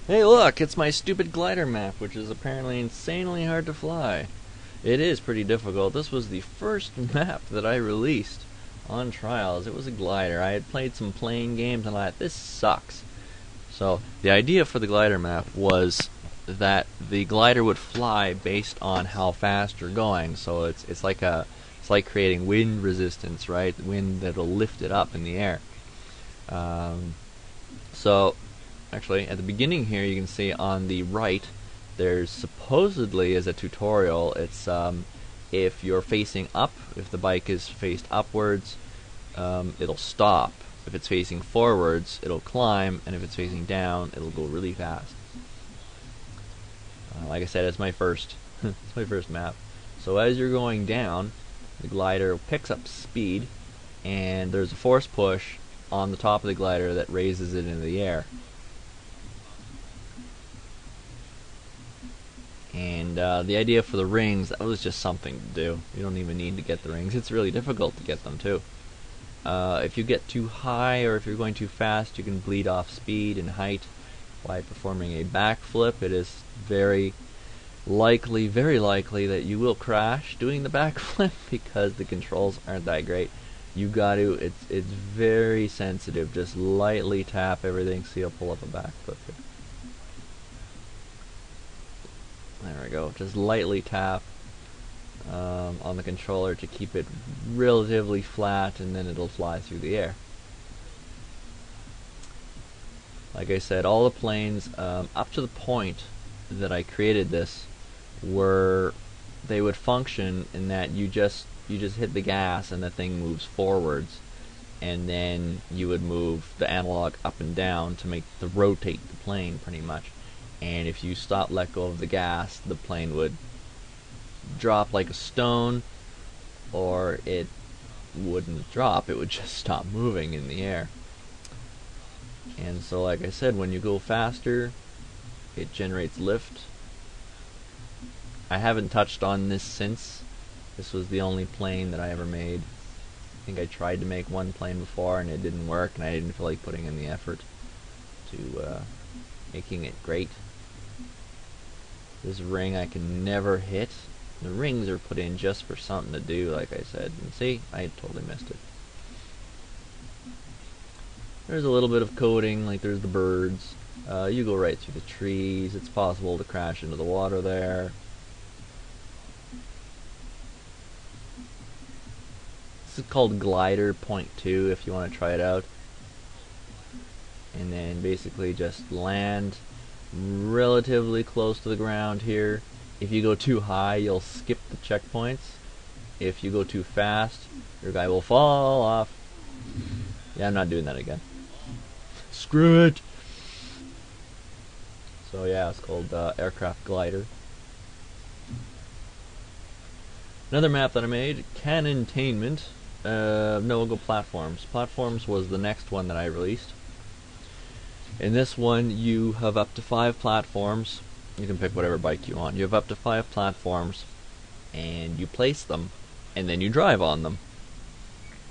Hey look, it's my stupid glider map, which is apparently insanely hard to fly. It is pretty difficult. This was the first map that I released on Trials. It was a glider. I had played some plane games and I thought, this sucks. So the idea for the glider map was that the glider would fly based on how fast you're going. So it's like creating wind resistance, right? Wind that'll lift it up in the air. So actually, at the beginning here, you can see on the right, there's supposedly as a tutorial. It's if you're facing up, if the bike is faced upwards, it'll stop. If it's facing forwards, it'll climb, and if it's facing down, it'll go really fast. Like I said, it's my first, it's my first map. So as you're going down, the glider picks up speed, and there's a force push on the top of the glider that raises it into the air. And the idea for the rings, that was just something to do. You don't even need to get the rings. It's really difficult to get them too. If you get too high or if you're going too fast, you can bleed off speed and height by performing a backflip. It is very likely that you will crash doing the backflip because the controls aren't that great. You got to, it's very sensitive. Just lightly tap everything. See, I'll pull up a backflip here. There we go. Just lightly tap on the controller to keep it relatively flat, and then it'll fly through the air. Like I said, all the planes up to the point that I created this they would function in that you just hit the gas and the thing moves forwards, and then you would move the analog up and down to rotate the plane pretty much. And if you let go of the gas, the plane would drop like a stone, or it wouldn't drop, it would just stop moving in the air. And so, like I said, when you go faster, it generates lift. I haven't touched on this since. This was the only plane that I ever made. I think I tried to make one plane before and it didn't work, and I didn't feel like putting in the effort to making it great. This ring I can never hit. The rings are put in just for something to do, like I said. And see, I totally missed it. There's a little bit of coding, like there's the birds. You go right through the trees. It's possible to crash into the water there. This is called Glider Point 2 if you want to try it out. And then basically just land relatively close to the ground here. If you go too high, you'll skip the checkpoints. If you go too fast, your guy will fall off. Yeah, I'm not doing that again. Screw it! So yeah, it's called Aircraft Glider. Another map that I made, Cannontainment. No, we'll go Platforms. Platforms was the next one that I released. In this one, you have up to 5 platforms. You can pick whatever bike you want. You have up to 5 platforms, and you place them, and then you drive on them.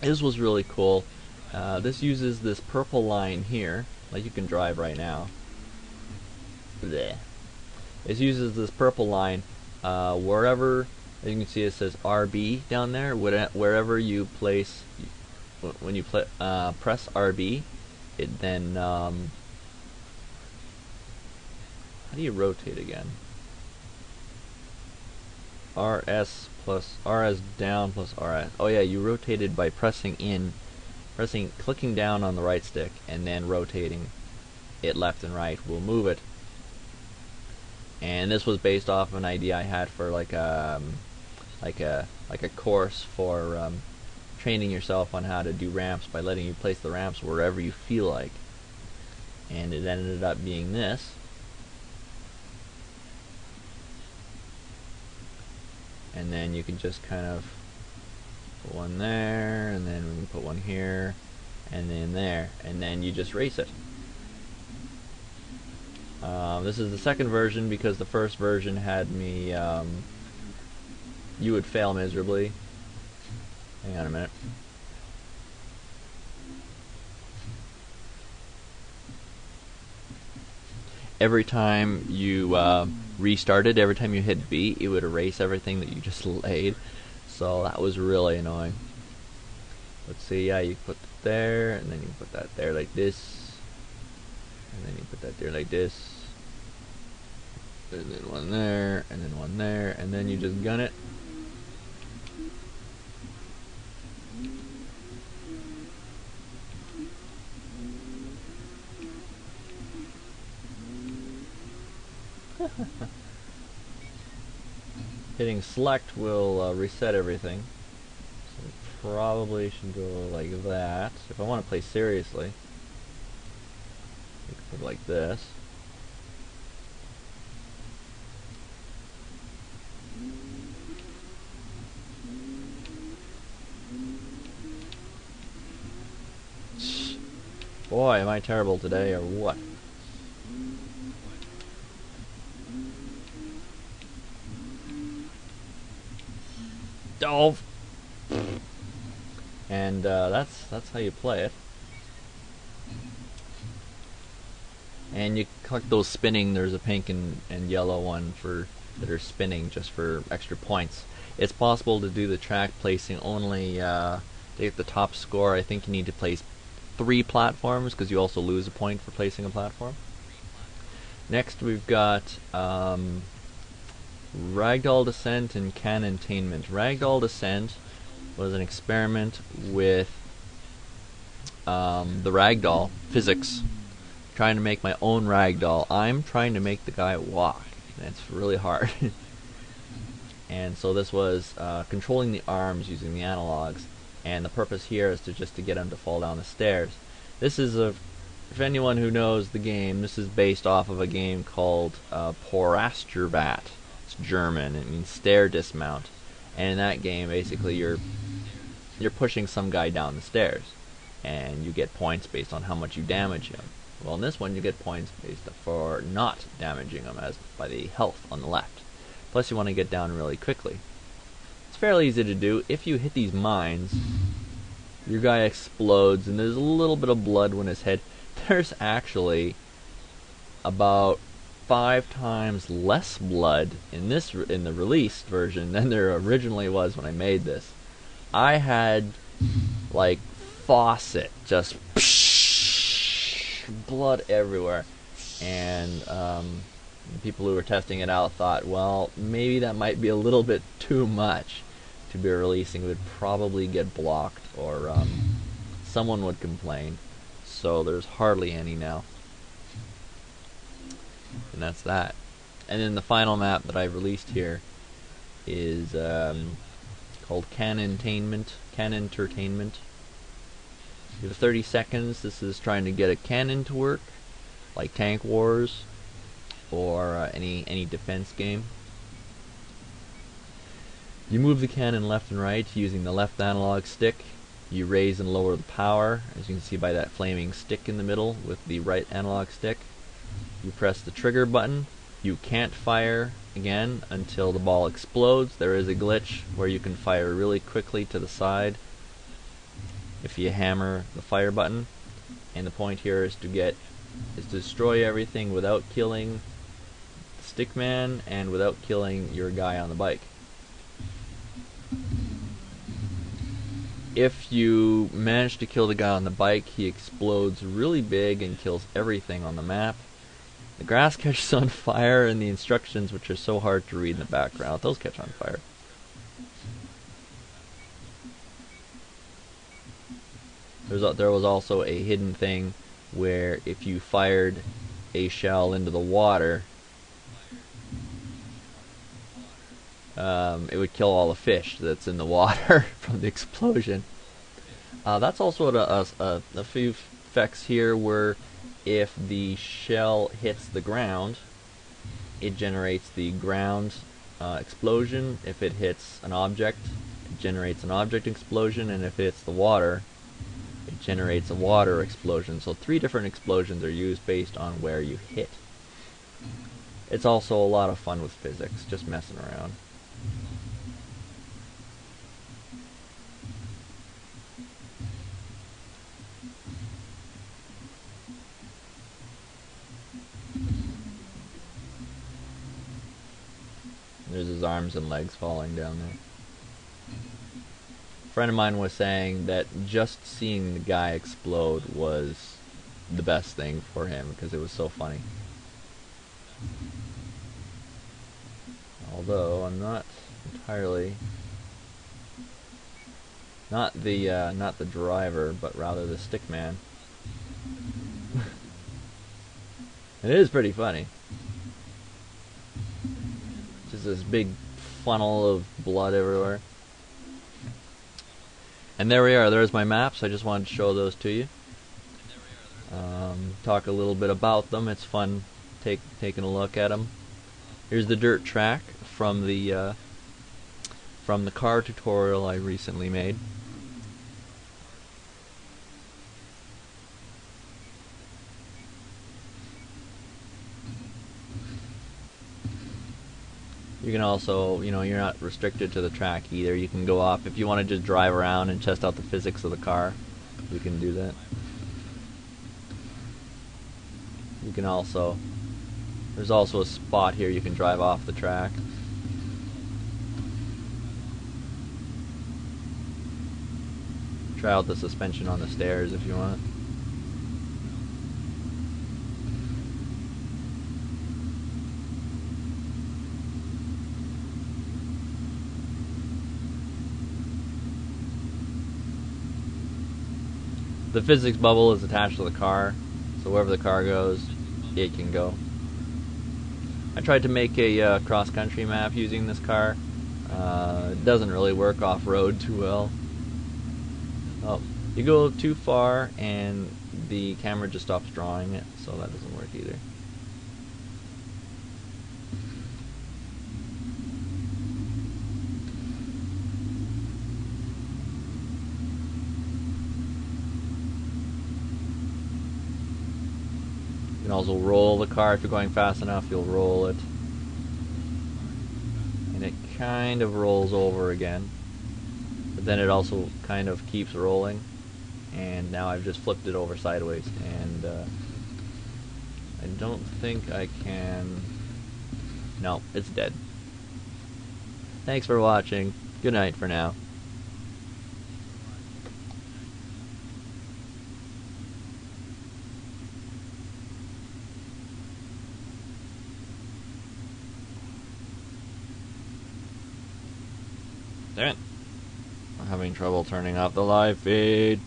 This was really cool. This uses this purple line here, like you can drive right now. Blech. It uses this purple line wherever, as you can see, it says RB down there. Wherever you place, when you press RB, it then how do you rotate again? RS down plus RS. Oh yeah, you rotated by clicking down on the right stick and then rotating it left and right will move it. And this was based off of an idea I had for like a course for training yourself on how to do ramps by letting you place the ramps wherever you feel like. And it ended up being this. And then you can just kind of put one there, and then we can put one here, and then there, and then you just race it. This is the second version because the first version had me, you would fail miserably. Hang on a minute. every time you restarted, every time you hit B, it would erase everything that you just laid. So that was really annoying. Let's see, yeah, you put that there, and then you put that there like this, and then you put that there like this, and then one there, and then one there, and then you just gun it. Hitting select will reset everything. So probably should go like that. If I want to play seriously, you can put it like this. Boy, am I terrible today, or what? Oh. And that's how you play it. And you collect those spinning. There's a pink and yellow one for that are spinning just for extra points. It's possible to do the track placing only to get the top score. I think you need to place 3 platforms because you also lose a point for placing a platform. Next we've got Ragdoll Descent and Cannontainment. Ragdoll Descent was an experiment with the ragdoll physics, trying to make my own ragdoll. I'm trying to make the guy walk, and it's really hard. And so this was controlling the arms using the analogs, and the purpose here is to get him to fall down the stairs. This is if anyone who knows the game, this is based off of a game called Porasturbat. It's German. It means stair dismount. And in that game, basically, you're pushing some guy down the stairs, and you get points based on how much you damage him. Well, in this one, you get points based for not damaging him, as by the health on the left. Plus, you want to get down really quickly. It's fairly easy to do. If you hit these mines, your guy explodes, and there's a little bit of blood when his head. There's actually about 5 times less blood in the released version than there originally was when I made this. I had like faucet, just blood everywhere, and the people who were testing it out thought, well, maybe that might be a little bit too much to be releasing. It would probably get blocked, or someone would complain. So there's hardly any now. And that's that. And then the final map that I've released here is called Cannontainment. Canon-tertainment. You have 30 seconds. This is trying to get a cannon to work, like Tank Wars or any defense game. You move the cannon left and right using the left analog stick. You raise and lower the power, as you can see by that flaming stick in the middle with the right analog stick. You press the trigger button. You can't fire again until the ball explodes. There is a glitch where you can fire really quickly to the side if you hammer the fire button. And the point here is to destroy everything without killing the stickman and without killing your guy on the bike. If you manage to kill the guy on the bike, he explodes really big and kills everything on the map. The grass catches on fire, and the instructions, which are so hard to read in the background, those catch on fire. There was also a hidden thing where if you fired a shell into the water, it would kill all the fish that's in the water from the explosion. That's also a few effects here where if the shell hits the ground, it generates the ground explosion. If it hits an object, it generates an object explosion, and if it hits the water, it generates a water explosion. So 3 different explosions are used based on where you hit. It's also a lot of fun with physics, just messing around. arms and legs falling down there. A friend of mine was saying that just seeing the guy explode was the best thing for him because it was so funny. Although I'm not entirely not the driver, but rather the stick man. It is pretty funny. Just this big funnel of blood everywhere. And there we are. There's my maps. I just wanted to show those to you. Talk a little bit about them. It's fun taking a look at them. Here's the dirt track from the car tutorial I recently made. You can also, you're not restricted to the track either. You can go off if you want to just drive around and test out the physics of the car. You can do that. You can also, there's also a spot here you can drive off the track. Try out the suspension on the stairs if you want. The physics bubble is attached to the car, so wherever the car goes, it can go. I tried to make a cross-country map using this car. It doesn't really work off-road too well. Oh, you go too far and the camera just stops drawing it, so that doesn't work either. You can also roll the car if you're going fast enough, you'll roll it. And it kind of rolls over again. But then it also kind of keeps rolling. And now I've just flipped it over sideways. And I don't think I can... No, it's dead. Thanks for watching. Good night for now. Damn it. I'm having trouble turning off the live feed.